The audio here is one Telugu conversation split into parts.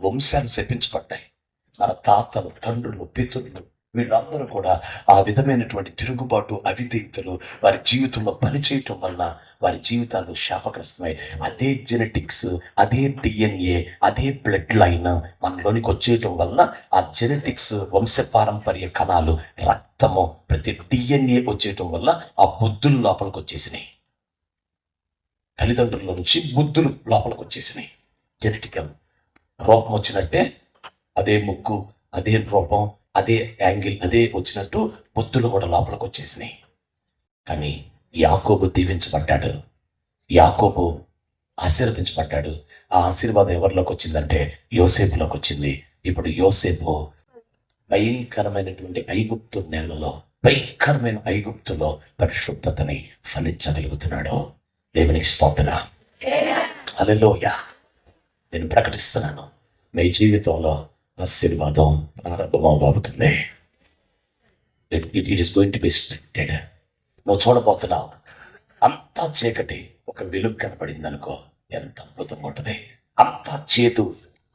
వంశాలు శపించబడ్డాయి. మన తాతలు, తండ్రులు, పితరులు వీళ్ళందరూ కూడా ఆ విధమైనటువంటి తిరుగుబాటు, అవిధేయతలు వారి జీవితంలో పనిచేయటం వలన వారి జీవితాలు శాపగ్రస్తమై అదే జెనెటిక్స్, అదే డిఎన్ఏ, అదే బ్లడ్ లైన్ మనలోనికి వచ్చేయటం వలన ఆ జెనెటిక్స్, వంశపారంపర్య కణాలు, రక్తము, ప్రతి డిఎన్ఏ వచ్చేయటం వల్ల ఆ బుద్ధులు లోపలికి వచ్చేసినాయి. తల్లిదండ్రుల నుంచి బుద్ధులు లోపలికి వచ్చేసినాయి. జెనెటికల్ రూపం వచ్చినట్టే అదే ముక్కు, అదే రూపం, అదే యాంగిల్, అదే వచ్చినట్టు బుద్ధులు కూడా లోపలికి వచ్చేసినాయి. కానీ యాకోబు దీవించబడ్డాడు, యాకోబు ఆశీర్వదించబడ్డాడు. ఆ ఆశీర్వాదం ఎవరిలోకి వచ్చిందంటే యోసేపులోకి వచ్చింది. ఇప్పుడు యోసేపు భయంకరమైనటువంటి ఐగుప్తు నేలలో, భయంకరమైన ఐగుప్తులో పరిశుద్ధతని ఫలించగలుగుతున్నాడు. దేవునికి స్తోత్రం. హల్లెలూయా. నేను ప్రకటిస్తున్నాను, మీ జీవితంలో ఆశీర్వాదం ప్రారంభమవుతుంది. It is going to be started. నువ్వు చూడబోతున్నావు, అంతా చీకటి, ఒక వెలుగు కనపడింది అనుకో, ఎంత అద్భుతంగా ఉంటుంది. అంతా చేతు,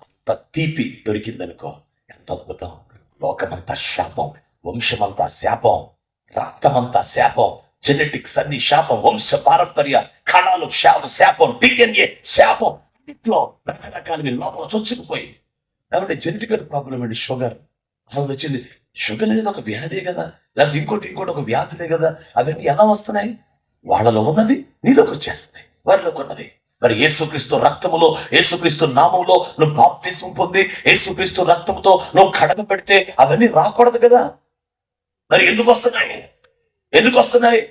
అంత తీపి దొరికిందనుకో, ఎంత అద్భుతం. లోకమంతా శాపం, వంశమంతా శాపం, రక్తమంతా శాపం, జెనెటిక్స్ అన్ని శాపం, వంశ పారంపర్య కణాలు శాపం, డిఎన్ఏ శాపం. ఇంట్లో రకరకాల లోపల చొచ్చుకుపోయి. కాబట్టి జెనెటికల్ ప్రాబ్లం అండి, షుగర్ అది వచ్చింది. షుగర్ అనేది ఒక వ్యాధే కదా, లేకపోతే ఇంకోటి ఒక వ్యాధులే కదా. అవన్నీ ఎలా వస్తున్నాయి? వాళ్ళలో ఉన్నది నీలోకి వచ్చేస్తున్నాయి, వారిలోకి ఉన్నది. మరి యేసుక్రీస్తు రక్తములో, యేసుక్రీస్తు నామంలో నువ్వు బాప్తిస్మం పొంది, యేసుక్రీస్తు రక్తంతో నువ్వు కడగబెడితే అవన్నీ రాకూడదు కదా. మరి ఎందుకు వస్తున్నాయి?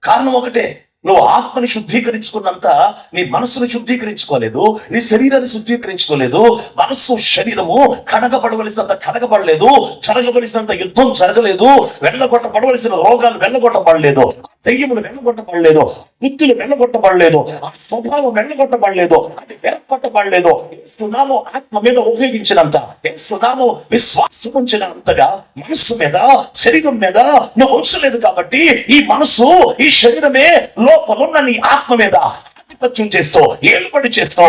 కారణం ఒకటే, నువ్వు ఆత్మని శుద్ధీకరించుకున్నంత నీ మనస్సును శుద్ధీకరించుకోలేదు, నీ శరీరాన్ని శుద్ధీకరించుకోలేదు. మనస్సు, శరీరము కడగబడవలసినంత కడగబడలేదు, జరగవలసినంత యుద్ధం జరగలేదు, వెళ్ళగొట్టబడవలసిన రోగాలు వెళ్ళగొట్టబడలేదు, దెయ్యములు వెళ్ళగొట్టబడలేదు, బుద్ధులు వెళ్ళగొట్టబడలేదు, ఆ స్వభావం వెళ్ళగొట్టబడలేదు, అది వెళ్ళగొట్టబడలేదు. యేసునామం ఆత్మ మీద ఉపయోగించినంత, యేసునామం విశ్వాసం ఉంచినంతగా మనస్సు మీద, శరీరం మీద నువ్వు ఉంచలేదు. కాబట్టి ఈ మనస్సు, ఈ శరీరమే లోపలున్న నీ ఆత్మ మీద ఆధిపత్యం చేస్తూ, ఏలుబడి చేస్తూ,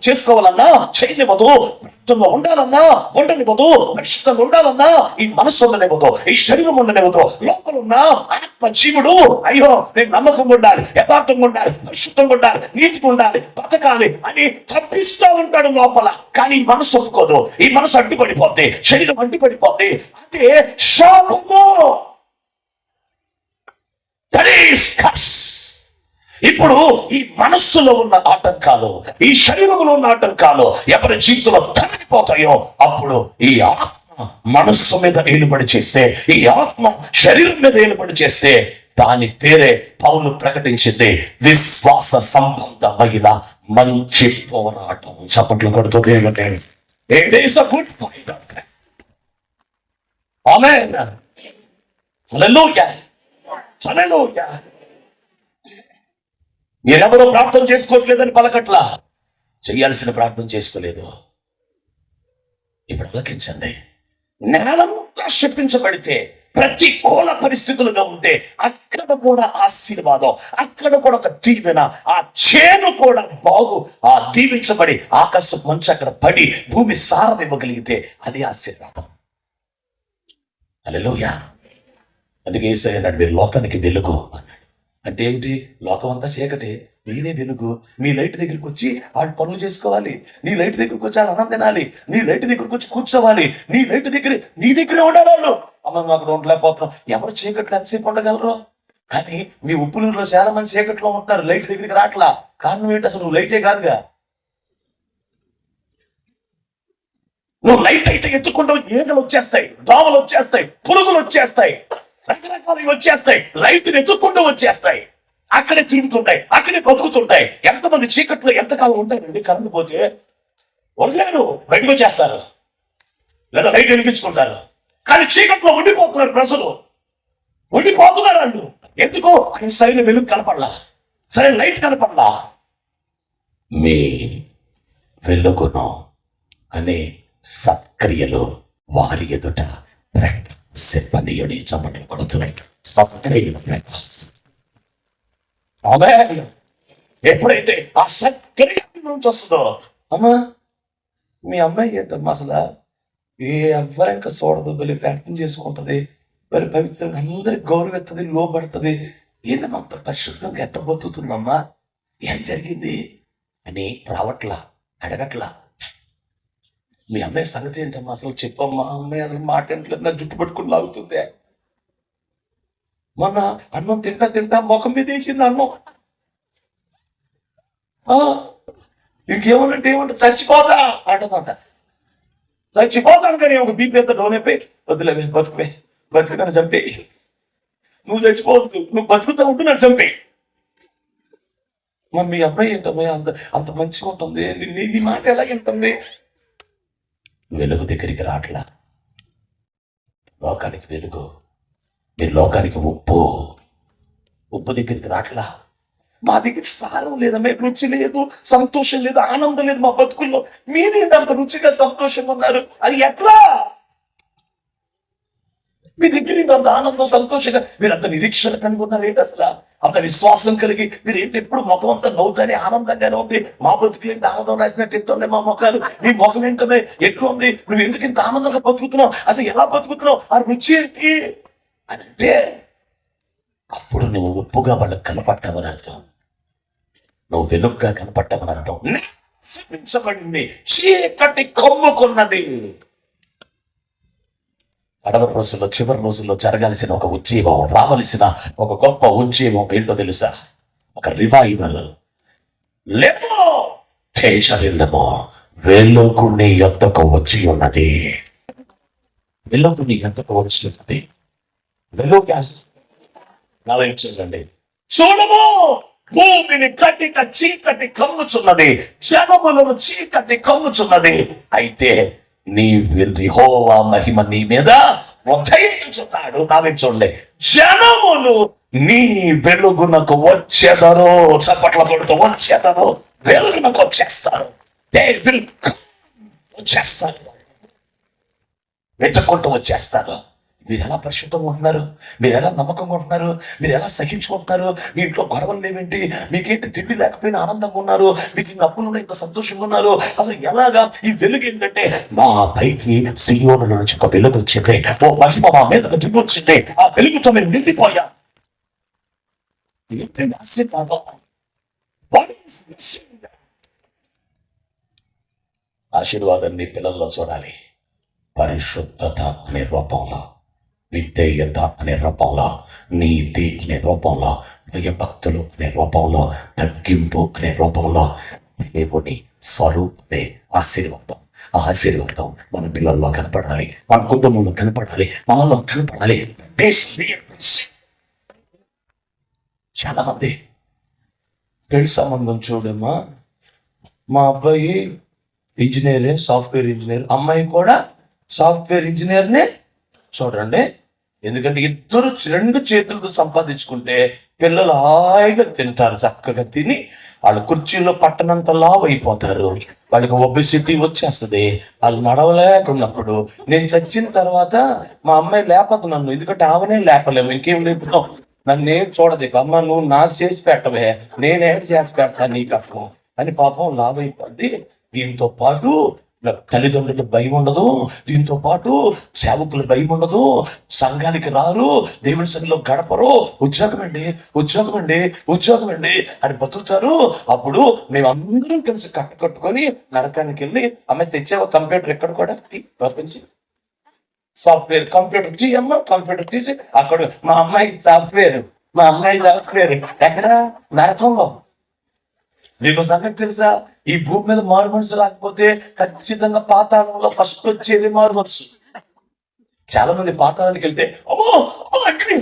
చేసుకోవాలన్నా చేయనివ్వదు, రక్తంలో ఉండాలన్నా ఉండనివ్వదు, పరిశుద్ధంగా ఉండాలన్నా ఈ మనస్సు ఉండనివ్వదు, ఈ శరీరం ఉండనివ్వదు. లోపలున్న ఆత్మ జీవుడు, అయ్యో నేను నమ్మకంగా ఉండాలి, యథార్థంగా ఉండాలి, పరిశుద్ధంగా ఉండాలి, నీతిగా ఉండాలి, బతకాలి అని తప్పిస్తూ ఉంటాడు లోపల. కానీ ఈ మనస్సు ఒప్పుకోదు, ఈ మనసు అడ్డుపడిపోద్ది, శరీరం అడ్డుపడిపోద్ది. అదే శాపము. ఇప్పుడు ఈ మనస్సులో ఉన్న ఆటంకాలు, ఈ శరీరంలో ఉన్న ఆటంకాలు ఎవరి జీవితంలో తగ్గిపోతాయో, అప్పుడు ఈ ఆత్మ మనస్సు మీద ఏలుబడి చేస్తే, ఈ ఆత్మ శరీరం మీద ఏలుబడి చేస్తే, దాని పేరే పౌలు ప్రకటించింది విశ్వాస సంబంధమైన మంచి పోరాటం. చప్పట్లు కొడుతూ it is a good fight. ఆమేన్. హల్లెలూయా. హల్లెలూయా. మీరెవరో ప్రార్థన చేసుకోవట్లేదని పలకట్లా, చేయాల్సిన ప్రార్థన చేసుకోలేదు. ఇప్పుడు ఆలకించండి. నేలంతా శపించబడితే, ప్రతికూల పరిస్థితులుగా ఉంటే అక్కడ కూడా ఆశీర్వాదం, అక్కడ కూడా ఒక దీవెన, ఆ చేను కూడా ఆ దీవించబడి ఆకాశం మంచి అక్కడ పడి భూమి సారం ఇవ్వగలిగితే అది ఆశీర్వాదం. హల్లెలూయా. అందుకే యేసయ్య అన్నాడు, మీరు లోకానికి వెలుగు అన్నాడు. అంటే ఏమిటి? లోకం అంతా చీకటి, మీరే వెలుగు. మీ లైట్ దగ్గరికి వచ్చి వాళ్ళు పనులు చేసుకోవాలి, నీ లైట్ దగ్గరికి వచ్చి వాళ్ళు అన్నం తినాలి, నీ లైట్ దగ్గరికి వచ్చి కూర్చోవాలి, నీ లైట్ దగ్గర నీ దగ్గరే ఉండాలి. వాళ్ళు అమ్మ అక్కడ ఉండలేకపోతున్నాం. ఎవరు చీకట్లో ఎంతసేపు ఉండగలరు? కానీ మీ ఉప్పులూరులో చాలా మంది చీకట్లో ఉంటున్నారు, లైట్ దగ్గరికి రాట్లా. కారణం ఏంటి? అసలు నువ్వు లైటే కాదుగా. నువ్వు లైట్ అయితే ఎత్తుకుంటావు, ఈగలు వచ్చేస్తాయి, దోమలు వచ్చేస్తాయి, పురుగులు వచ్చేస్తాయి, రకరకాలు వచ్చేస్తాయి, లైట్ ఎత్తుకుంటూ వచ్చేస్తాయి, అక్కడే తిరుగుతుంటాయి, అక్కడే బతుకుతుంటాయి. ఎంతమంది చీకట్లో ఎంతకాలం ఉంటారండి? కరెంట్ పోతే ఉండలేరు, బయటకు వచ్చేస్తారు, లేదా లైట్ వెలిగించుకుంటారు. కానీ చీకట్లో ఉండిపోతున్నారు ప్రజలు, ఉండిపోతున్నారు వాళ్ళు. ఎందుకు? సరైన వెలుగు కనపడలా, సరైన లైట్ కనపడలా. మీ వెలుగును అనే సత్క్రియలు వారి ఎదుట ప్రకాశింపనీయుడి. చప్పట్లు కొడుతున్నాయి. సత్క్రియలు ప్రకాశం. ఎప్పుడైతే ఆ సత్క్రియ నుంచి వస్తుందో, అమ్మా మీ అమ్మాయి ఏంటమ్మా అసలు ఎవ్వరు ఇంకా చూడదు, వెళ్ళి ప్రయత్నం చేసుకుంటది, మరి పవిత్రంగా అందరికి గౌరవిస్తుంది, లోపడుతుంది. ఏంటమ్మా అంత పరిశుద్ధంగా ఎట్ట బతుకుతుందమ్మా, ఏం జరిగింది అని రావట్లా, అడగట్లా. మీ అమ్మాయి సంగతి ఏంటమ్మా అసలు చెప్పమ్మా. అమ్మాయి అసలు మాట ఏంటలేదు, నా జుట్టు పట్టుకుని లాగుతుంది. మొన్న అన్నం తింటా తింటా ముఖం మీద వేసింది అన్నం. ఇంకేమన్నంటే ఏమంటే చచ్చిపోతా అంటదంట. చచ్చిపోతాను కానీ ఒక బీపీ ఎంత డౌన్ అయిపోయి, వద్దులే బతుకువే, బతుకుతాను చంపే, నువ్వు చచ్చిపోవద్దు, నువ్వు బతుకుతా ఉంటూ నన్ను చంపే. మరి మీ అమ్మాయి ఏంటమ్మాయి అంత అంత మంచిగా ఉంటుంది, నీ మాట ఎలాగంటుంది? వెలుగు దగ్గరికి రాట్లా. లోకానికి వెలుగు, మీరు లోకానికి ఉప్పు. ఉప్పు దగ్గరికి రాట్లా. మా దగ్గర సారం లేదమ్మా, రుచి లేదు, సంతోషం లేదు, ఆనందం లేదు మా బతుకుల్లో. మీరేంటి అంత రుచిగా సంతోషంగా ఉన్నారు? అది ఎట్లా? మీ దగ్గర అంత ఆనందం సంతోషంగా మీరు అంత నిరీక్షణ కలిగి ఉన్నారు ఏంటి అసలు? అంత విశ్వాసం కలిగి మీరు ఏంటి ఎప్పుడు ముఖం అంతా నవ్వుతానే ఆనందంగానే ఉంది. మా బతుకులు ఏంటి ఆనందం రాసినట్టు ఎట్లున్నాయి మా ముఖాలు, నీ ముఖం ఏంటనే ఎట్లా ఉంది, నువ్వు ఎందుకు ఇంత ఆనందంగా బతుకుతున్నావు, అసలు ఎలా బతుకుతున్నావు, ఆ రుచి ఏంటి అని అంటే అప్పుడు నువ్వు ఉప్పుగా వాళ్ళకి కనపడ్డావని అర్థం, నువ్వు వెలుగుగా కనపడ్డావని అర్థం. నిమిషపడింది, చీకటి కమ్ముకున్నది. అడవి రోజుల్లో చివరి రోజుల్లో జరగాల్సిన ఒక ఉద్యమం, రావలసిన ఒక గొప్ప ఉద్యమం ఏంటో తెలుసా? ఒక రివైవల్. లేమో దేశమో వెలుగు నీ యొద్దకు వచ్చి ఉన్నది. వెలుగు నీ యొద్దకు వచ్చి ఉన్నది. వెలుగు చూడండి, చూడము భూమిని కట్టిక చీకటి కమ్ముచున్నది, జనములను చీకటి కమ్ముచున్నది. అయితే నీ యెహోవా మహిమ నీ మీద ఉదయించుచున్నాడు. నావే చూడండి, జనములు నీ వెలుగునకు వచ్చేదరు. చప్పట్ల కొడుతూ వచ్చేదరు, వెలుగునకు వచ్చేస్తారు. వచ్చేస్తారు, వెతుక్కుంటూ వచ్చేస్తారు. మీరు ఎలా పరిశుద్ధంగా ఉంటున్నారు, మీరు ఎలా నమ్మకంగా ఉంటున్నారు, మీరు ఎలా సహించుకుంటున్నారు, మీ ఇంట్లో గొడవలు లేవేంటి, మీకేంటి తిండి లేకపోయినా ఆనందంగా ఉన్నారు, మీకు ఇంక అప్పులు ఇంత సంతోషంగా ఉన్నారు. అసలు ఎలాగా ఈ వెలుగు ఏంటంటే, మా పైకి సియోను నుంచి ఒక వెలుగు వచ్చింది, ఓ మహిమ మా మీదకు దిగి వచ్చింది, ఆ వెలుగుతో మేము నిండిపోయా. ఆశీర్వాదాన్ని పిల్లల్లో చూడాలి. పరిశుద్ధత అనే రూపంలో, విధేయత అనే రూపంలో, నీతి అనే రూపంలో, భయభక్తులు అనే రూపంలో, తగ్గింపు అనే రూపంలో దేవుని స్వరూపమే ఆశీర్వాదం. ఆ ఆశీర్వాదం మన పిల్లల్లో కనపడాలి, మన కుటుంబంలో కనపడాలి, మనలో కనపడాలి. చాలా మంది పెళ్లి సంబంధం చూడమ్మా, మా అబ్బాయి ఇంజనీరే, సాఫ్ట్వేర్ ఇంజనీర్, అమ్మాయి కూడా సాఫ్ట్వేర్ ఇంజనీర్నే చూడండి. ఎందుకంటే ఇద్దరు రెండు చేతులతో సంపాదించుకుంటే పిల్లలు హాయిగా తింటారు, చక్కగా తిని వాళ్ళు కుర్చీలో పట్టనంత లావు అయిపోతారు, వాళ్ళకి ఒబెసిటీ వచ్చేస్తుంది. వాళ్ళు నడవలేకున్నప్పుడు నేను చచ్చిన తర్వాత మా అమ్మాయి లేపదు నన్ను, ఎందుకంటే ఆమెనే లేపలేము, ఇంకేం లేపుతాం, నన్నేం చూడదు. అమ్మ నువ్వు నాకు చేసి పెట్టవే, నేనేం చేసి పెడతా నీకు అసలు అని పాపం లావు అయిపోద్ది. దీంతో పాటు తల్లిదండ్రులకు భయం ఉండదు, దీంతో పాటు సేవకులు భయం ఉండదు, సంఘానికి రారు, దేవుని సన్నిధిలో గడపరు, ఉద్యోగం అండి అని బతుకుతారు. అప్పుడు మేమందరం కలిసి కట్టుకొని నరకానికి వెళ్ళి, అమ్మాయి తెచ్చావా కంప్యూటర్, ఎక్కడ కూడా పంపించి సాఫ్ట్వేర్ కంప్యూటర్ తీయమ్మ, కంప్యూటర్ తీసి అక్కడ మా అమ్మాయి సాఫ్ట్వేర్ ఎక్కడ? నరకంలో. మీకు సంగతి తెలుసా? ఈ భూమి మీద మారు మనసు రాకపోతే ఖచ్చితంగా పాతాళంలో ఫస్ట్ వచ్చేది మారు మనసు. చాలా మంది పాతాళానికి వెళ్తే అమ్మో అగ్ని,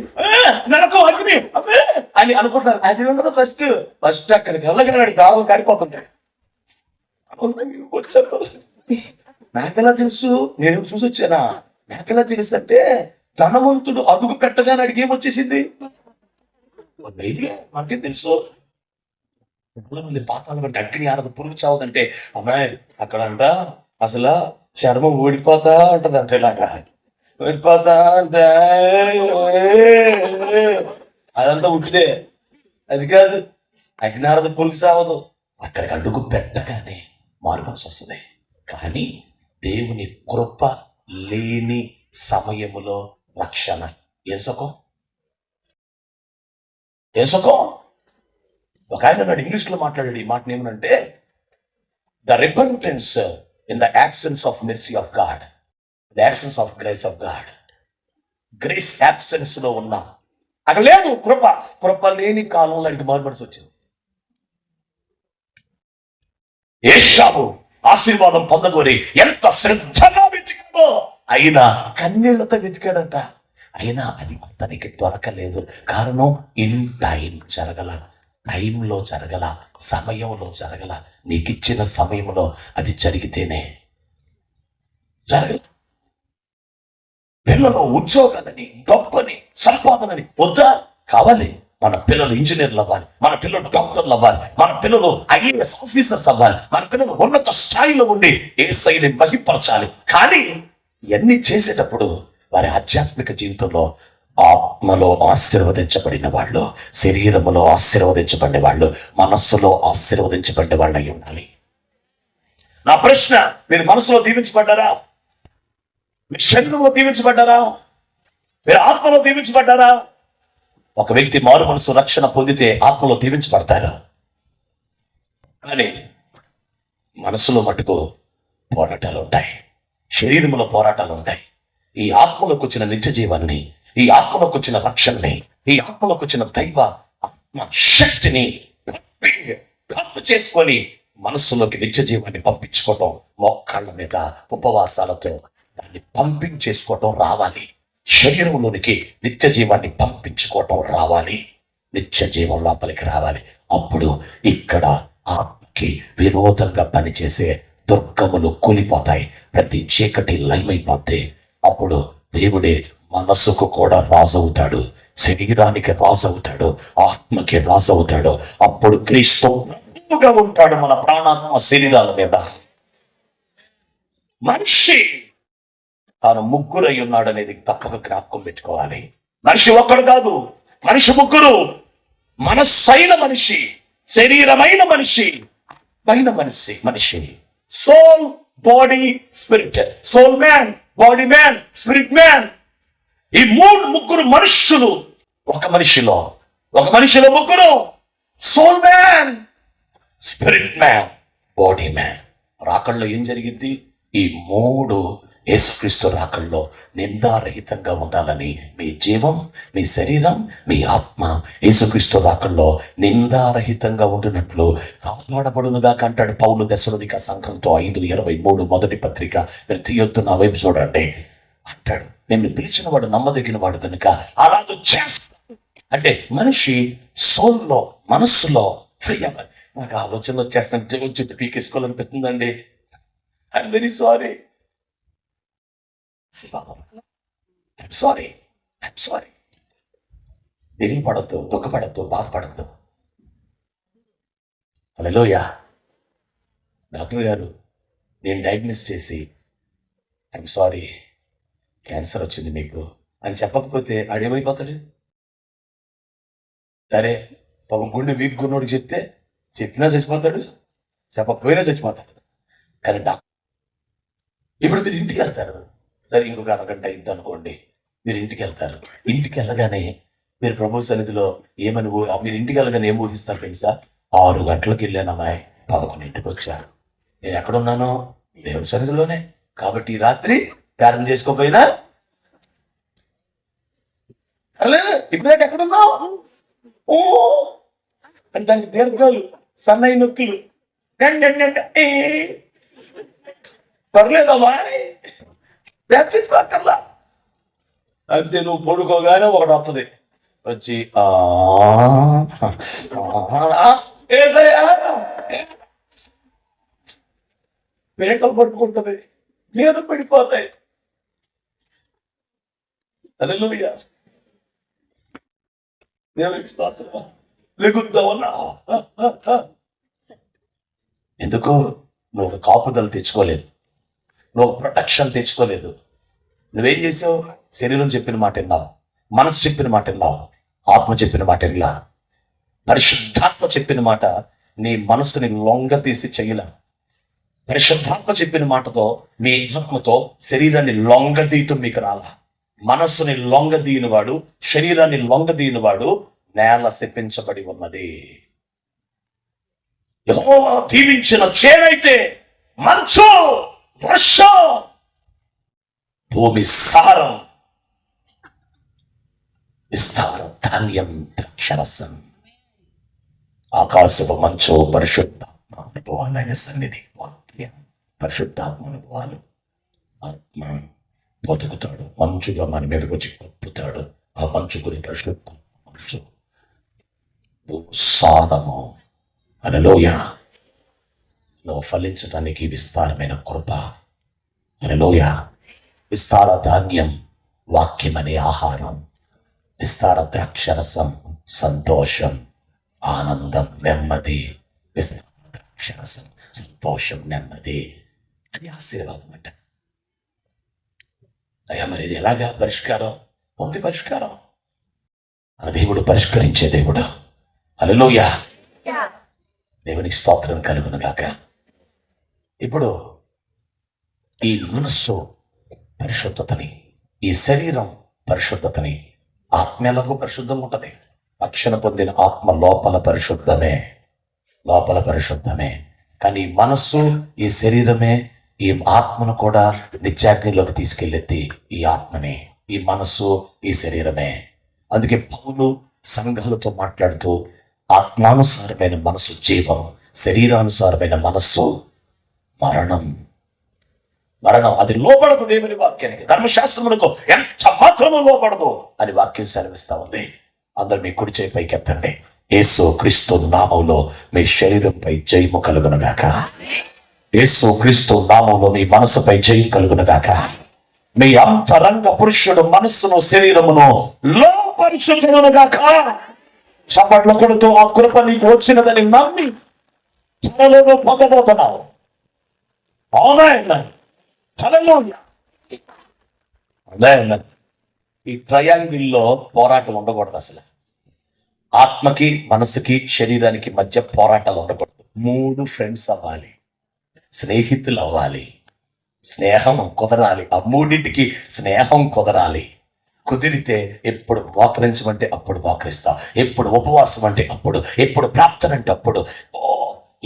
నరకం, అగ్ని అని అనుకుంటున్నారు. అది ఉండదు. ఫస్ట్ అక్కడికి వెళ్ళగలడు, దాగు కారిపోతుంటాయి. వచ్చాను, నాకెలా తెలుసు? నేను చూసి వచ్చానా? నాకెలా తెలుసు అంటే, ధనవంతుడు అడుగు పెట్టగానే అడిగి ఏమొచ్చేసింది మనకేం తెలుసు. మంది పాతాలు బట్టి అగ్ని ఆడదు, పురుగు చావదంటే అమ్మాయి అక్కడ అంట అసలు చర్మం ఊడిపోతా ఉంటది అంటే, ఇలాగా ఊడిపోతా అంటే అదంతా ఉట్టిదే, అది కాదు. అగ్ని ఆడదు, పురుగు చావదు. అక్కడికి అడుగు పెట్టగానే మారు మనసు వస్తుంది. కానీ దేవుని కృప లేని సమయములో రక్షణ. ఏ సుఖం, ఏ సుఖం. ఒక ఆయన నాడు ఇంగ్లీష్లో మాట్లాడాడు ఈ మాట ఏమనంటే, the repentance in the absence of mercy of God, the absence of grace of God. Grace absence లో ఉన్నా అక్కడ లేదు కృప. కృప లేని కాలంలో ఇంటి మారుమనసు వచ్చింది. ఏషావు ఆశీర్వాదం పొందగోరి ఎంత శ్రద్ధగా వెతికాడో, అయినా కన్నీళ్లతో వెతికాడంట. అయినా అది అతనికి దొరకలేదు. కారణం ఇన్ టైం జరగల, టైంలో జరగల, సమయంలో జరగల. నీకిచ్చిన సమయంలో అది జరిగితేనే జరగల. పిల్లలు ఉద్యోగాలని, డబ్బని, సంపాదనని వద్దా? కావాలి. మన పిల్లలు ఇంజనీర్లు అవ్వాలి, మన పిల్లలు డాక్టర్లు అవ్వాలి, మన పిల్లలు ఐఏఎస్ ఆఫీసర్స్ అవ్వాలి, మన పిల్లలు ఉన్నత స్థాయిలో ఉండి యేసయ్యని మహిమపరచాలి. కానీ ఇవన్నీ చేసేటప్పుడు వారి ఆధ్యాత్మిక జీవితంలో ఆత్మలో ఆశీర్వదించబడిన వాళ్ళు, శరీరములో ఆశీర్వదించబడిన వాళ్ళు, మనస్సులో ఆశీర్వదించబడిన వాళ్ళు అయి ఉండాలి. నా ప్రశ్న, మీరు మనసులో దీవించబడ్డారా? మీ శరీరంలో దీవించబడ్డారా? మీరు ఆత్మలో దీవించబడ్డారా? ఒక వ్యక్తి మారు మనసు రక్షణ పొందితే ఆత్మలో దీవించబడతారు. కానీ మనసులో మటుకు పోరాటాలు ఉంటాయి, శరీరంలో పోరాటాలు ఉంటాయి. ఈ ఆత్మలోకి వచ్చిన నిత్య జీవాన్ని, ఈ ఆత్మలోకి వచ్చిన రక్షణని, ఈ ఆత్మలోకి వచ్చిన దైవ ఆత్మ శక్తిని చేసుకొని మనస్సులోకి నిత్య జీవాన్ని పంపించుకోవటం, మోకాళ్ళ మీద ఉపవాసాలతో దాన్ని పంపింగ్ చేసుకోవటం రావాలి. శరీరంలోనికి నిత్య జీవాన్ని పంపించుకోవటం రావాలి. నిత్య జీవం లోపలికి రావాలి. అప్పుడు ఇక్కడ ఆత్మకి విరోధంగా పనిచేసే దుర్గములు కూలిపోతాయి, ప్రతి చీకటి లయమైపోతే అప్పుడు దేవుడే మనసుకు కూడా రాజు అవుతాడు, శరీరానికి రాజు అవుతాడు, ఆత్మకి రాజు అవుతాడు. అప్పుడు క్రీస్తు ప్రభువుగా ఉంటాడు మన ప్రాణాత్మ శరీరాల మీద. మనిషి తాను ముగ్గురు అయి ఉన్నాడు అనేది తప్పక జ్ఞాపకం పెట్టుకోవాలి. మనిషి ఒక్కడు కాదు, మనిషి ముగ్గురు. మనస్సైన మనిషి, శరీరమైన మనిషి, పైన మనిషి. Soul, body, spirit. Soul man, body man, spirit man. ఈ ముగ్గురు మనుషులు ఒక మనిషిలో ముగ్గురు. Soul man, spirit man, body man. రాకల్లో ఏం జరిగింది? ఈ మూడు యేసుక్రీస్తు రాకల్లో నిందారహితంగా ఉండాలని మీ జీవం, మీ శరీరం, మీ ఆత్మ యేసుక్రీస్తు రాకల్లో నిందారహితంగా ఉండినట్లు కాపాడబడునుగా అంటాడు పౌలు దెస్సలోనిక సంఘంతో 5:23 మొదటి పత్రిక. మీరు తీయొద్దు, నా వైపు చూడండి అంటాడు. నేను పిలిచిన వాడు నమ్మదగిన వాడు కనుక అలాగ చేస్తా అంటే మనిషి సోల్లో, మనస్సులో ఫ్రీ అవ్వాలి. నాకు ఆలోచనలు వచ్చేస్తాను, జగన్ చుట్టూ పీకేసుకోవాలనిపిస్తుందండి. ఐఎమ్ వెరీ సారీ, దిగుపడద్దు, దుఃఖపడద్దు, బాధపడద్దు. హల్లెలూయా. డాక్టర్ గారు నేను డయాగ్నోస్ చేసి ఐఎమ్ సారీ క్యాన్సర్ వచ్చింది మీకు అని చెప్పకపోతే ఆడేమైపోతాడు? సరే ఒక గుండె వీక్ గున్నోడు చెప్పినా చచ్చిపోతాడు, చెప్పకపోయినా చచ్చిపోతాడు. కానీ డాక్టర్ ఇప్పుడు మీరు ఇంటికి వెళ్తారు, సరే ఇంకొక అరగంట అయింది అనుకోండి, మీరు ఇంటికి వెళ్తారు. ఇంటికి వెళ్ళగానే మీరు ప్రభు సన్నిధిలో మీరు ఇంటికి వెళ్ళగానే ఏం ఊహిస్తారు తెలుసా? 6 గంటలకు వెళ్ళానమ్మాయి, 11ంటికి వచ్చాను. నేను ఎక్కడున్నాను? దేవుని సన్నిధిలోనే. కాబట్టి ఈ రాత్రి ప్రార్థన చేసుకోకపోయినా ఇప్పుడు ఎక్కడున్నావు అంటే దానికి దీర్ఘాలు, సన్నయ్య నొక్కులు, పర్లేదమ్మా ప్రార్థించక్కర్లా. అంతే, నువ్వు పడుకోగానే ఒకటి వస్తుంది వచ్చి మేకలు పట్టుకుంటుంది, నేను పడిపోతాయి. హల్లెలూయా. దేవునికి స్తోత్రం. లెగుద్దామన్నా ఎందుకు? నువ్వు ఒక కాపుదలు తెచ్చుకోలేదు, నువ్వు ప్రొటెక్షన్ తెచ్చుకోలేదు. నువ్వేం చేసావు? శరీరం చెప్పిన మాట విన్నావు, మనసు చెప్పిన మాట విన్నావు, ఆత్మ చెప్పిన మాట విన్నా. పరిశుద్ధాత్మ చెప్పిన మాట నీ మనసుని లొంగ తీసి చెయ్యలా. పరిశుద్ధాత్మ చెప్పిన మాటతో మీ ఆత్మతో శరీరాన్ని లొంగదీయటం మీకు రాలా. మనస్సుని లొంగదీయని వాడు, శరీరాన్ని లొంగదీయని వాడు నేల శపించబడి ఉన్నది. యెహోవా దీవించిన చేనైతే మంచు, వర్షం, భూమి సారం, విస్తార ధాన్యం, ద్రాక్షరసం, ఆకాశపు మంచు, పరిశుద్ధాత్మ అనుభవాలైన సన్నిధి, వాక్యం, పరిశుద్ధాత్మ అనుభవాలు. ఆత్మ బతుకుతాడు, మంచుగా మన మీదకి వచ్చి కప్పుతాడు. ఆ మంచు గురించి పరిశుద్ధ మంచు సారము. హల్లెలూయా. నువ్వు ఫలించడానికి విస్తారమైన కృప. హల్లెలూయా. విస్తార ధాన్యం, వాక్యం అనే ఆహారం, విస్తార ద్రాక్షరసం, సంతోషం, ఆనందం, నెమ్మది. విస్తార ద్రాక్షరసం, సంతోషం, నెమ్మది, అది ఆశీర్వాదం అంట. అయ్యా మరి ఇది ఎలాగా పరిష్కారం? ఉంది పరిష్కారం. మన దేవుడు పరిష్కరించే దేవుడు. హల్లెలూయా. దేవునికి స్తోత్రం కలుగును గాక. ఇప్పుడు ఈ మనస్సు పరిశుద్ధతని, ఈ శరీరం పరిశుద్ధతని, ఆత్మ ఎలాగో పరిశుద్ధంగా ఉంటుంది. రక్షణ పొందిన ఆత్మ లోపల పరిశుద్ధమే, లోపల పరిశుద్ధమే. కానీ ఈ మనస్సు, ఈ శరీరమే ఈ ఆత్మను కూడా నిత్యాగ్నిలోకి తీసుకెళ్ళెత్తి, ఈ ఆత్మని, ఈ మనస్సు, ఈ శరీరమే. అందుకే పౌలు సంఘాలతో మాట్లాడుతూ ఆత్మానుసారమైన మనస్సు జీవం, శరీరానుసారమైన మనస్సు మరణం. మరణం అది లోపడదు దేవుని వాక్యానికి, ధర్మశాస్త్రములకు ఎంత మాత్రము లోపడదు అని వాక్యం సెలవిస్తా ఉంది. అందరు మీ కుడి చేయి పైకి ఎత్తండి. యేసు క్రీస్తు నామములో మీ శరీరంపై జయము కలుగునుగాక. యేసు క్రీస్తు నామములో మీ మనసుపై జయం కలుగునుగాక. మీ అంతరంగ పురుషుడు మనస్సును, శరీరమును లోపరుచుకునుగాక. చప్పట్లు కొడుతూ ఆ కృప నీకు వచ్చినదని నమ్మి త్వరలో పొందబోతున్నావు. ఈ ట్రయాంగిల్లో పోరాటం ఉండకూడదు. అసలు ఆత్మకి, మనసుకి, శరీరానికి మధ్య పోరాటాలు ఉండకూడదు. 3 ఫ్రెండ్స్ అవ్వాలి, స్నేహితులు అవ్వాలి, స్నేహం కుదరాలి. ఆ 3టికి స్నేహం కుదరాలి. కుదిరితే ఎప్పుడు మోకరించమంటే అప్పుడు మోకరిస్తా, ఎప్పుడు ఉపవాసం అంటే అప్పుడు, ఎప్పుడు ప్రార్థన అంటే అప్పుడు.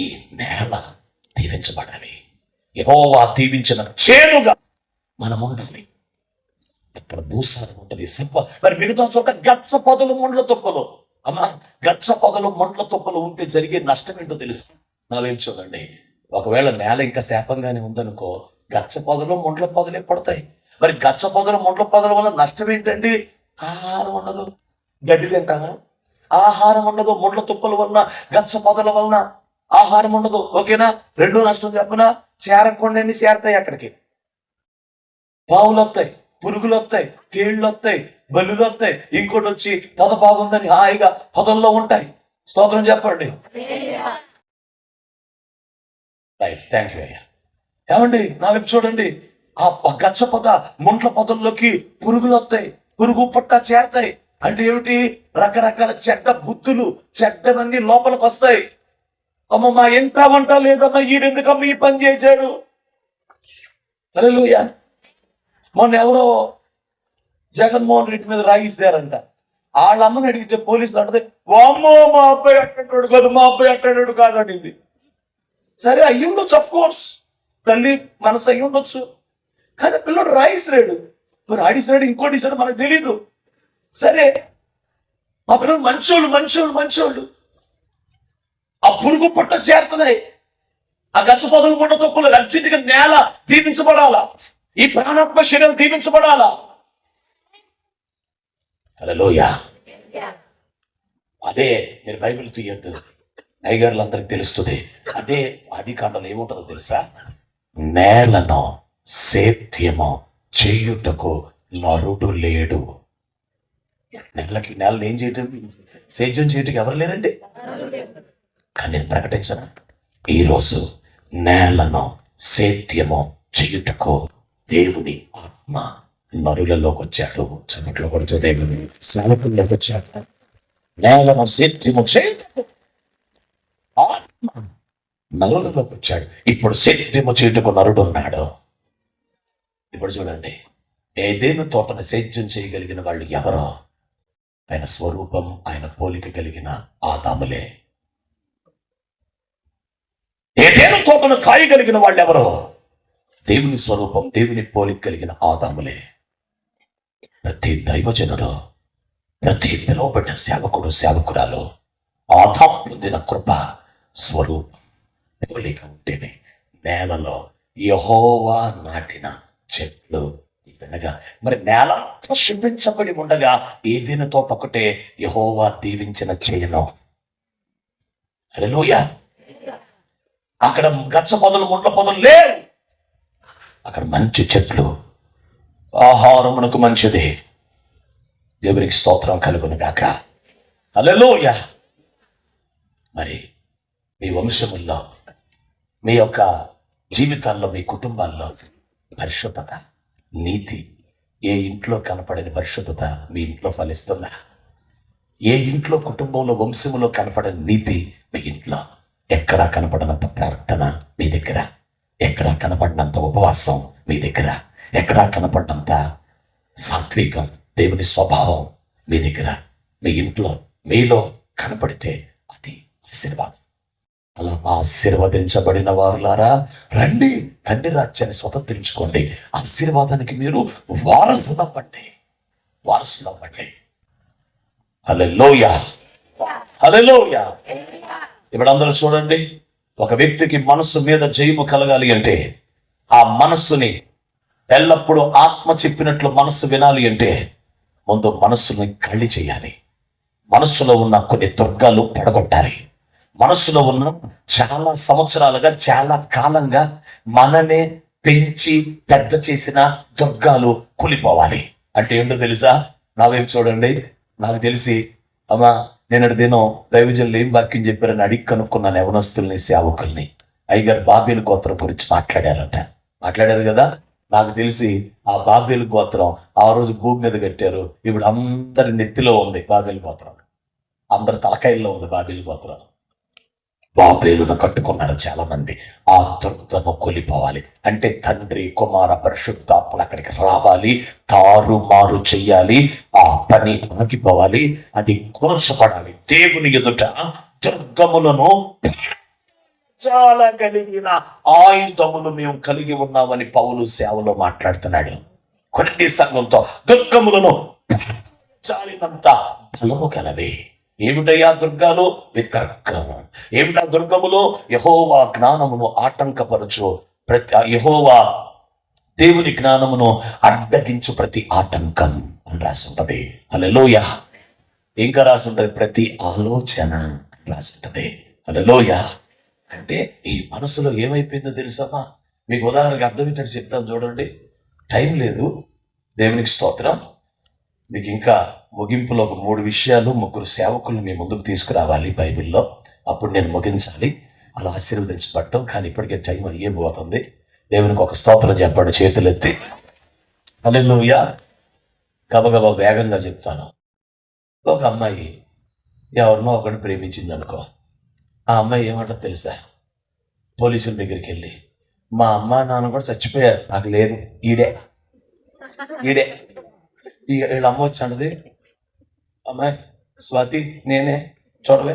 ఈ నేల దీవించబడాలి. యెహోవా దీవించిన చేనుగా మనం ఉండాలి. అక్కడ భూసారం ఉంటుంది, మరి మిగతా చోట గచ్చ పొదలు, ముండ్ల తుప్పలు. అమ్మా, గచ్చ పొదలు, ముండ్ల తుప్పలు ఉంటే జరిగే నష్టం ఏంటో తెలుసు. నావేం చూడండి, ఒకవేళ నేల ఇంకా శాపంగానే ఉందనుకో, గచ్చ పొదలు, ముండ్ల పొదలే పడతాయి. మరి గచ్చ పొదలు, ముండ్ల పొదల వల్ల నష్టం ఏంటండి? ఆహారం ఉండదు. గడ్డి తింటానా? ఆహారం ఉండదు. ముండ్ల తుప్పల వలన, గచ్చ పొదల వలన ఆహారం ఉండదు. ఓకేనా? 2 నష్టం చెప్పనా? చేరకుండా చేరతాయి. అక్కడికి పావులు వస్తాయి, పురుగులు వస్తాయి, తేళ్లు వస్తాయి, బల్లులు వస్తాయి. ఇంకోటి వచ్చి పొద బాగుందని హాయిగా పొదల్లో ఉంటాయి. స్తోత్రం చెప్పండి. రైట్, థ్యాంక్ యూ అయ్యా. ఏమండి, నా వైపు చూడండి. ఆ గచ్చ పొద, ముండ్ల పొదల్లోకి పురుగులు వస్తాయి, పురుగు పుట్ట చేరతాయి. అంటే ఏమిటి? రకరకాల చెడ్డ బుద్ధులు, చెడ్డవన్నీ లోపలికి వస్తాయి. అమ్మ, మా ఇంట వంట లేదమ్మా, ఈడెందుకమ్మ ఈ పని చేశాడు. హల్లెలూయా. మొన్న ఎవరో జగన్మోహన్ రెడ్డి మీద రాయిస్తారంట. వాళ్ళ అమ్మని అడిగితే పోలీసులు అంటే, అమ్మో మా అబ్బాయి అట్టడు కాదు, మా అబ్బాయి అట్టడు కాదు అడిగింది. సరే, అయ్యి ఉండొచ్చు, అఫ్ కోర్స్, తల్లి మనసు అయ్యి ఉండొచ్చు. కానీ పిల్లడు రాయిస్తాడు, మరి ఆడిస్తాడు, ఇంకోటి ఇస్తాడు, మనకు తెలీదు. సరే, మా పిల్లలు మంచోళ్ళు, మంచోళ్ళు, మంచోళ్ళు. ఆ పురుగు పుట్ట చేరుతున్నాయి, ఆ గచ్చ పొదలు, ముండ తొక్కులు, అర్జెంటుగా నేల దీవించబడాలా, ఈ ప్రాణాత్మ శరీరం దీవించబడాలా. హల్లెలూయా. అదే మీరు బైబిల్ తీయద్దు, టైగర్లందరికి తెలుస్తుంది. అదే ఆదికాండంలో ఏముంటుందో తెలుసా? నేలను సేద్యము చేయుటకు నరుడు లేడు. నేలను ఏం చేయటం, సేద్యం చేయటం ఎవరు లేరండి. కానీ నేను ప్రకటించను, ఈరోజు నేలను సేద్యము చేయుటకు దేవుని ఆత్మ నరులలోకి వచ్చాడు. చదువులో కొడుతూ దేవుని సేవకుల్లోకి వచ్చాడు. నేలను సేద్యము చేయుటకు ఆత్మ నరులలోకి వచ్చాడు. ఇప్పుడు సేద్యము చేయుటకు నరుడు ఉన్నాడు. ఇప్పుడు చూడండి, ఏదేను తోటను సేద్యం చేయగలిగిన వాళ్ళు ఎవరో? ఆయన స్వరూపం, ఆయన పోలిక కలిగిన ఆదాములే. ఏదేను తోటను కాయగలిగిన వాళ్ళు ఎవరో? దేవుని స్వరూపం, దేవుని పోలిక కలిగిన ఆదాములే. ప్రతి దైవజనుడు, ప్రతి పిలువబడిన సేవకుడు, సేవకురాలు ఆదాము పొందిన కృప, స్వరూపం, పోలిక ఉంటేనే నేలలో యెహోవా నాటిన చెట్లు వినగా. మరి నేల శుభించబడి ఉండగా ఏదైనా తోట ఒకటే యెహోవా దీవించిన చేయను. హల్లెలూయా. అక్కడ గచ్చ పొదలు, ముట్ల పొదలు లేవు. అక్కడ మంచి చెట్లు, ఆహారమునకు మంచిది. దేవునికి స్తోత్రం కలుగును గాక. హల్లెలూయా. మరి మీ వంశముల్లో, మీ యొక్క జీవితాల్లో, మీ కుటుంబాల్లో పరిశుద్ధత, నీతి, ఏ ఇంట్లో కనపడని పరిశుద్ధత మీ ఇంట్లో ఫలిస్తుందా? ఏ ఇంట్లో, కుటుంబంలో, వంశములో కనపడని నీతి మీ ఇంట్లో? ఎక్కడా కనపడనంత ప్రార్థన మీ దగ్గర, ఎక్కడా కనపడినంత ఉపవాసం మీ దగ్గర, ఎక్కడా కనపడినంత సాత్వికం, దేవుని స్వభావం మీ దగ్గర, మీ ఇంట్లో, మీలో కనపడితే అది ఆశీర్వాదం. అలా ఆశీర్వదించబడిన వారులారా, రండి, తండ్రి రాజ్యాన్ని స్వతంత్రించుకోండి. ఆశీర్వాదానికి మీరు వారసులవ్వండి, వారసులవ్వండి. హల్లెలూయా, హల్లెలూయా. ఇప్పుడు అందరూ చూడండి, ఒక వ్యక్తికి మనస్సు మీద జయము కలగాలి అంటే, ఆ మనస్సుని ఎల్లప్పుడూ ఆత్మ చెప్పినట్లు మనస్సు వినాలి అంటే, ముందు మనస్సుని ఖాళీ చేయాలి. మనస్సులో ఉన్న కొన్ని దుర్గాలు పడగొట్టాలి. మనస్సులో ఉన్న చాలా సంవత్సరాలుగా, చాలా కాలంగా మననే పెంచి పెద్ద చేసిన దుర్గాలు కూలిపోవాలి. అంటే ఏంటో తెలుసా? నా వైపు చూడండి. నాకు తెలిసి, అమ్మా నేను దినం దైవజనులు ఏం వాక్యం చెప్పారని అడిగి కనుక్కున్నాను యవనస్తుల్ని, సేవకుల్ని. అయ్యగారు బాబేలు గోత్రం గురించి మాట్లాడారు కదా. నాకు తెలిసి ఆ బాబేలు గోత్రం ఆ రోజు భూమి మీద కట్టారు. ఇప్పుడు అందరి నెత్తిలో ఉంది బాబేలు గోత్రం, అందరి తలకాయల్లో ఉంది బాబేలు గోత్రం. బాబేలును కట్టుకున్నారు చాలా మంది. ఆ దుర్గము కొలిపోవాలి అంటే తండ్రి, కుమార, పరిశుద్ధాత్మలు అక్కడికి రావాలి, తారుమారు చెయ్యాలి. ఆ పని ఆగిపోవాలి, అది కూర్చపడాలి. దేవుని ఎదుట దుర్గములను చాలా కలిగిన ఆయుధములు మేము కలిగి ఉన్నామని పౌలు సేవలో మాట్లాడుతున్నాడు. కొన్ని సంఘంతో దుర్గములను చాలినంత బలము కలవే. ఏమిటయ్యా దుర్గాలు? వితర్కము. ఏమిటా దుర్గములు? యెహోవా జ్ఞానమును ఆటంకపరచు యెహోవా దేవుని జ్ఞానమును అడ్డగించు ప్రతి ఆటంకం అని రాసి ఉంటది. హల్లెలూయా. ఇంకా రాసి ఉంటది ప్రతి ఆలోచన రాసి ఉంటది. హల్లెలూయా. అంటే ఈ మనసులో ఏమైపోయిందో తెలుసా? మీకు ఉదాహరణకు అర్థమేంటంటే చెప్తాను చూడండి. టైం లేదు. దేవునికి స్తోత్రం. మీకు ఇంకా ముగింపులో ఒక 3 విషయాలు, 3 సేవకులను మీ ముందుకు తీసుకురావాలి బైబిల్లో. అప్పుడు నేను ముగించాలి, అలా ఆశీర్వదించబడటం. కానీ ఇప్పటికే టైం అయ్యేపోతుంది. దేవునికి ఒక స్తోత్రం చెప్పండి చేతులెత్తి. హల్లెలూయా. గబగబా వేగంగా చెప్తాను. ఒక అమ్మాయి ఎవరినో ఒకటి ప్రేమించింది అనుకో. ఆ అమ్మాయి ఏమంటారు తెలుసా? పోలీసుల దగ్గరికి వెళ్ళి, మా అమ్మ నాన్న కూడా చచ్చిపోయారు, నాకు లేదు, ఈడే వీళ్ళ అమ్మ వచ్చి అంటది, అమ్మాయి స్వాతి నేనే, చూడలే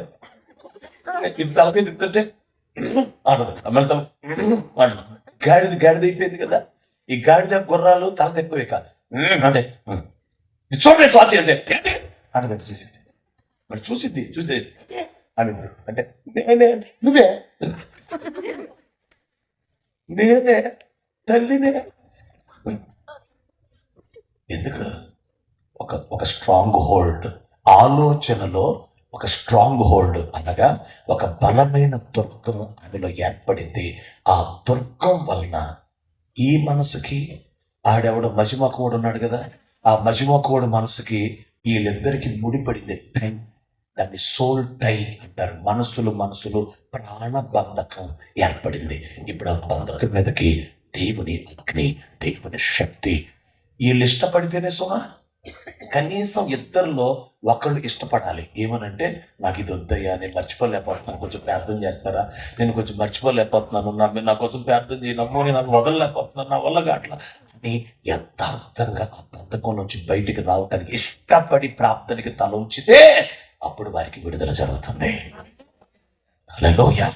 తలకి తిప్పుతుంటే అంటది. అమ్మాయి అంటది. గాడిద అయిపోయింది కదా. ఈ గాడిద గుర్రాలు తల ఎక్కువే కాదు అంటే చూడలే స్వాతి అంటే అంటది. చూసింది మరి చూసి అనింది. అంటే నువ్వే నేనే తల్లినే. ఎందుకు? ఒక స్ట్రాంగ్ హోల్డ్, ఆలోచనలో ఒక స్ట్రాంగ్ హోల్డ్ అనగా ఒక బలమైన దుర్గం ఆమెలో ఏర్పడింది. ఆ దుర్గం వలన ఈ మనసుకి, ఆడెవడు మజిమకుడు ఉన్నాడు కదా, ఆ మజిమకుడు మనసుకి వీళ్ళిద్దరికి ముడిపడింది టై. దాన్ని సోల్ టై అంటారు. మనసులు ప్రాణబంధకం ఏర్పడింది. ఇప్పుడు ఆ బంధకం మీదకి దేవుని అగ్ని, దేవుని శక్తి వీళ్ళు ఇష్టపడితేనే సుమా కనీసం ఇద్దరిలో ఒకళ్ళు ఇష్టపడాలి. ఏమనంటే, నాకు ఇది వద్దయ్యా, నేను మర్చిపోలేకపోతున్నాను, కొంచెం ప్రార్థన చేస్తారా, నేను కొంచెం మర్చిపోలేకపోతున్నాను, నా కోసం ప్రార్థన చేయనమ్మో, నేను నాకు వదలలేకపోతున్నాను, నా వల్ల అట్లా అని యథార్థంగా ఆ బంధకం నుంచి బయటికి రావటానికి ఇష్టపడి ప్రార్థనకి తల ఉంచితే అప్పుడు వారికి విడుదల జరుగుతుంది. హల్లెలూయా.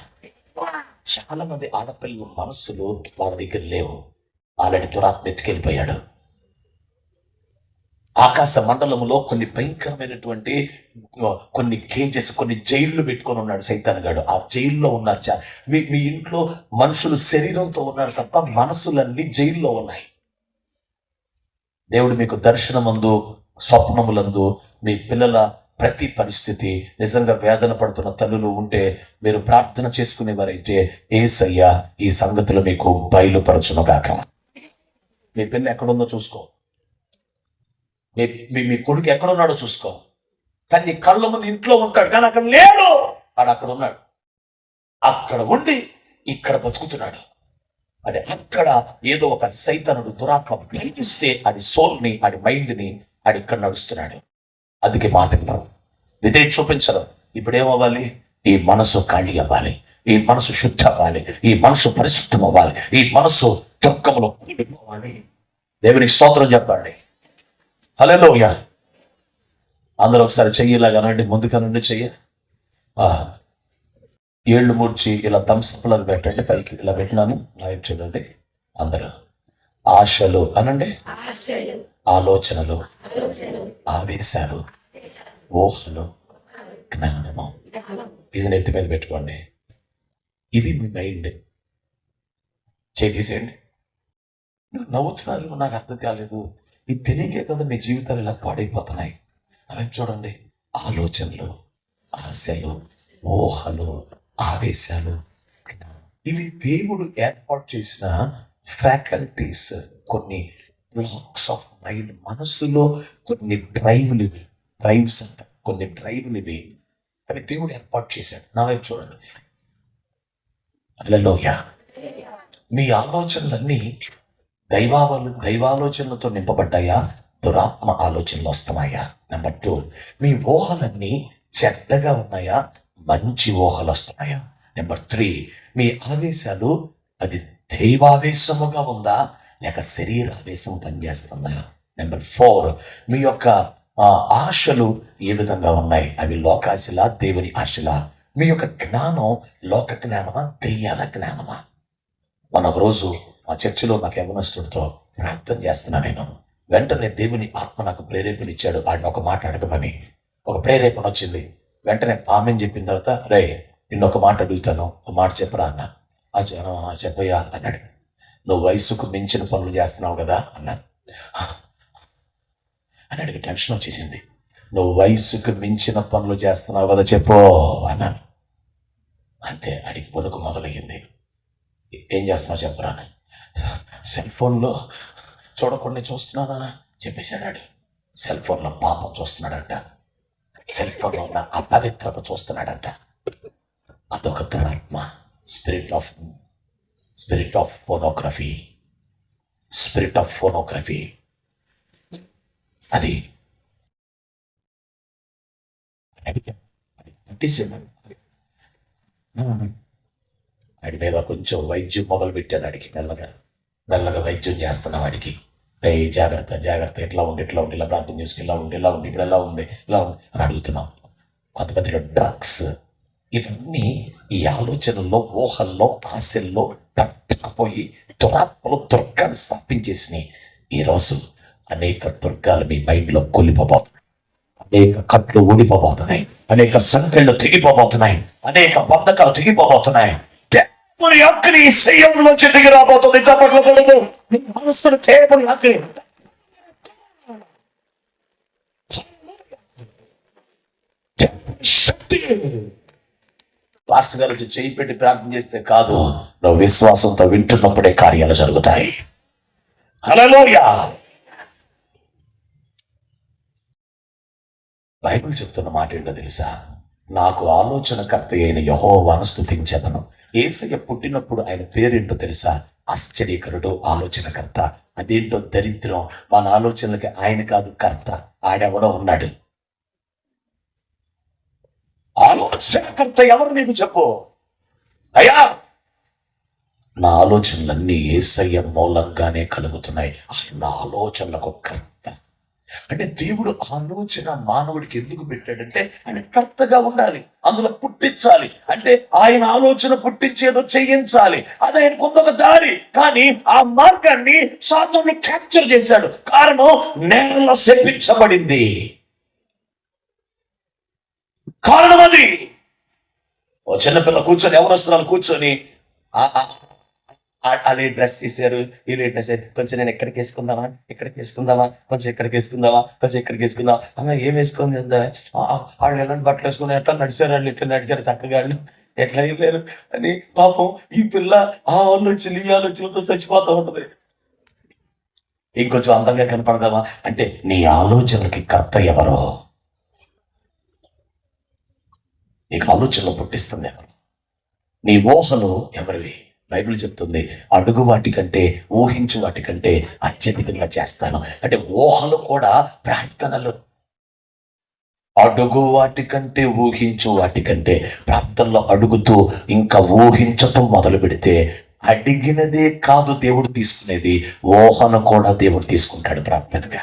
చాలా మంది ఆడపిల్లల మనస్సులు వాళ్ళ దగ్గర లేవు. ఆల్రెడీ దురాత్మ ఎత్తుకెళ్ళిపోయాడు. ఆకాశ మండలంలో కొన్ని భయంకరమైనటువంటి కొన్ని కేజెస్, కొన్ని జైళ్ళు పెట్టుకొని ఉన్నాడు సైతాన్ గాడు. ఆ జైల్లో ఉన్నారు. మీ ఇంట్లో మనుషులు శరీరంతో ఉన్నారు తప్ప మనసులన్నీ జైల్లో ఉన్నాయి. దేవుడు మీకు దర్శనమందు, స్వప్నములందు మీ పిల్లల ప్రతి పరిస్థితి, నిజంగా వేదన పడుతున్న తల్లులు ఉంటే మీరు ప్రార్థన చేసుకునేవారైతే యేసయ్య ఈ సంగతులు మీకు బయలుపరచునుగాక. మీ పిల్ల ఎక్కడుందో చూసుకో, మీ కొడుకు ఎక్కడున్నాడో చూసుకో. కానీ నీ కళ్ళ ముందు ఇంట్లో ఉంటాడు, కానీ అక్కడ లేడు. వాడు అక్కడ ఉన్నాడు. అక్కడ ఉండి ఇక్కడ బతుకుతున్నాడు. అది అక్కడ ఏదో ఒక సైతానుడు దురాత్మ ప్రీతిస్తే అది సోల్ని, అది మైండ్ని అది ఇక్కడ నడుస్తున్నాడు. అందుకే మాట విధే చూపించరు. ఇప్పుడేమవ్వాలి? ఈ మనసు ఖాళీ అవ్వాలి, ఈ మనసు శుద్ధ అవ్వాలి, ఈ మనసు పరిశుద్ధం అవ్వాలి, ఈ మనసు దుఃఖంలో అవ్వాలి. దేవునికి స్తోత్రం చెప్పండి. హల్లెలూయా. అందరూ ఒకసారి చెయ్యిలాగానండి, ముందుగానండి చెయ్య. ఏళ్ళు మూర్చి ఇలా థమ్స్అప్లను పెట్టండి, పైకి ఇలా పెట్టినాను, లైవ్ చూడండి అందరూ. ఆశలు అనండి, ఆలోచనలు, ఆవేశాలు, ఊహలు, జ్ఞానము. ఇది నెత్తి మీద పెట్టుకోండి. ఇది మీ మైండ్. చేసేయండి. నవ్వుతున్నారు, నాకు అర్థం కాలేదు. ఇది తెలియకే కదా మీ జీవితాలు ఇలా పాడైపోతున్నాయి. అవి చూడండి, ఆలోచనలు, ఆశలు, ఊహలు, ఆవేశాలు, ఇవి దేవుడు ఏర్పాటు చేసిన ఫ్యాకల్టీస్, కొన్ని బ్లాక్స్ ఆఫ్ మైండ్. మనస్సులో కొన్ని డ్రైవ్స్ అంట, కొన్ని డ్రైవ్లు ఇవి. అవి దేవుడు ఏర్పాటు చేశాడు. నా వైపు చూడండి. హల్లెలూయా. మీ ఆలోచనలన్నీ దైవాలోచనలతో నింపబడ్డాయా, దురాత్మ ఆలోచనలు వస్తున్నాయా? నెంబర్ 2, మీ ఊహలన్నీ చెడ్డగా ఉన్నాయా, మంచి ఊహలు వస్తున్నాయా? నెంబర్ 3, మీ ఆవేశాలు అది దైవావేశముగా ఉందా, లేక శరీరావేశం పనిచేస్తుందా? నెంబర్ 4, మీ యొక్క ఆశలు ఏ విధంగా ఉన్నాయి? అవి లోకాశలా, దేవుని ఆశలా? మీ యొక్క జ్ఞానం లోక జ్ఞానమా, దెయ్యాల జ్ఞానమా? ఒక రోజు మా చర్చిలో నాకు యవనస్తుడితో ప్రార్థన చేస్తున్నా నేను. వెంటనే దేవుని ఆత్మ నాకు ప్రేరేపణ ఇచ్చాడు. ఆయన ఒక మాట అడగమని ఒక ప్రేరేపణ వచ్చింది. వెంటనే ఆమెను చెప్పిన తర్వాత, రే నిన్న ఒక మాట అడుగుతాను, ఒక మాట చెప్పరా అన్నా. చెప్పయ్యా అన్నాడు. నువ్వు వయసుకు మించిన పనులు చేస్తున్నావు కదా అన్నాను. అని అడిగి టెన్షన్ వచ్చేసింది. నువ్వు వయసుకు మించిన పనులు చేస్తున్నావు కదా చెప్పు అన్నాను. అంతే, అడిగి పొడుకు మొదలయ్యింది. ఏం చేస్తున్నావు చెప్పరా అని. సెల్ ఫోన్లో చూడకుండా చూస్తున్నానా చెప్పేశాడు. సెల్ ఫోన్లో పాపం చూస్తున్నాడంట, సెల్ ఫోన్లో ఉన్న అపవిత్రత చూస్తున్నాడంట. అదొక దురాత్మ, స్పిరిట్ ఆఫ్ ఫోనోగ్రఫీ. అది వాడి మీద కొంచెం వైద్యం మొదలు పెట్టాను. అడిగి మెల్లగా వైద్యం చేస్తున్నాం. వాడికి జాగ్రత్త, ఇట్లా ఉండి ఇలా ప్రార్థన చేసుకుని ఇలా ఉంది ఇప్పుడు ఎలా ఉంది అని అడుగుతున్నాం. కొంతమందిలో డ్రగ్స్, ఇవన్నీ ఈ ఆలోచనల్లో, ఊహల్లో, ఆశల్లో తట్టుకుపోయి దుర్గాన్ని స్థాపించేసినాయి. ఈరోజు అనేక దుర్గాలు మీ మైండ్లో కొలిపోబోతున్నాయి, అనేక కట్లు ఊడిపోబోతున్నాయి, అనేక సంఖ్యలు తెగిపోబోతున్నాయి, అనేక బంధకాలు తెగిపోబోతున్నాయి. దేవుని అగ్ని శయ్యంలోంచి దిగి రాబోతుంది. చప్పట్లు కొడుతూ మనస్సును దేవుని అగ్ని. శక్తి పాస్టర్ గారు చేయి పెట్టి ప్రార్థన చేస్తే కాదు, నువ్వు విశ్వాసంతో వింటున్నప్పుడే కార్యాలు జరుగుతాయి. హల్లెలూయా. బైబిల్ చెప్తున్న మాట ఏంటో తెలుసా? నాకు ఆలోచనకర్త అయిన యెహోవాను స్తుతించెదను. యేసయ్య పుట్టినప్పుడు ఆయన పేరేంటో తెలుసా? ఆశ్చర్యకరుడు, ఆలోచనకర్త. అదేంటో దరిద్రం, మన ఆలోచనలకి ఆయన కాదు కర్త, ఆడెవడో ఉన్నాడు. ఆలోచనకర్త ఎవరు నీకు చెప్పు. అయ్యా, నా ఆలోచనలన్నీ యేసయ్య మూలంగానే కలుగుతున్నాయి. ఆయన ఆలోచనలకు కర్త. అంటే దేవుడు ఆలోచన మానవుడికి ఎందుకు పెట్టాడంటే ఆయన కర్తగా ఉండాలి, అందులో పుట్టించాలి. అంటే ఆయన ఆలోచన పుట్టించేదో చేయించాలి, అది ఆయన కొందొక దారి. కానీ ఆ మార్గాన్ని సాతాను క్యాప్చర్ చేశాడు. కారణం, నేల శపించబడింది. కారణం అది. ఓ చిన్నపిల్ల కూర్చొని, ఎవరొస్తున్నారు కూర్చొని, వాళ్ళు డ్రెస్ తీసారు, వీళ్ళు డ్రెస్, కొంచెం నేను ఎక్కడికి వేసుకుందామా, ఇక్కడికి వేసుకుందామా, కొంచెం ఎక్కడికి వేసుకుందామా, కొంచెం ఎక్కడికి వేసుకుందామా, అమ్మ ఏం వేసుకుంది అందా. వాళ్ళు ఎలాంటి బట్టలు వేసుకుని ఎట్లా నడిచారు, వాళ్ళు ఇట్లా నడిచారు చక్కగా, వాళ్ళు ఎట్లా వెళ్ళారు అని పాపం ఈ పిల్ల ఆ ఆలోచనలు ఈ ఆలోచనలతో చచ్చిపోతూ ఉంటది. ఇంకొంచెం అందంగా కనపడదామా అంటే నీ ఆలోచనలకి కర్త ఎవరో, నీకు ఆలోచనలు పుట్టిస్తుంది ఎవరు, నీ ఊహలు ఎవరివి. బైబిల్ చెప్తుంది, అడుగు వాటి కంటే ఊహించు వాటి కంటే అత్యధికంగా చేస్తాను. అంటే ఊహలు కూడా ప్రార్థనలు. అడుగు వాటి కంటే ఊహించు వాటి కంటే, ప్రార్థనలో అడుగుతూ ఇంకా ఊహించటం మొదలు పెడితే అడిగినదే కాదు దేవుడు తీసుకునేది, ఊహను కూడా దేవుడు తీసుకుంటాడు ప్రార్థనగా.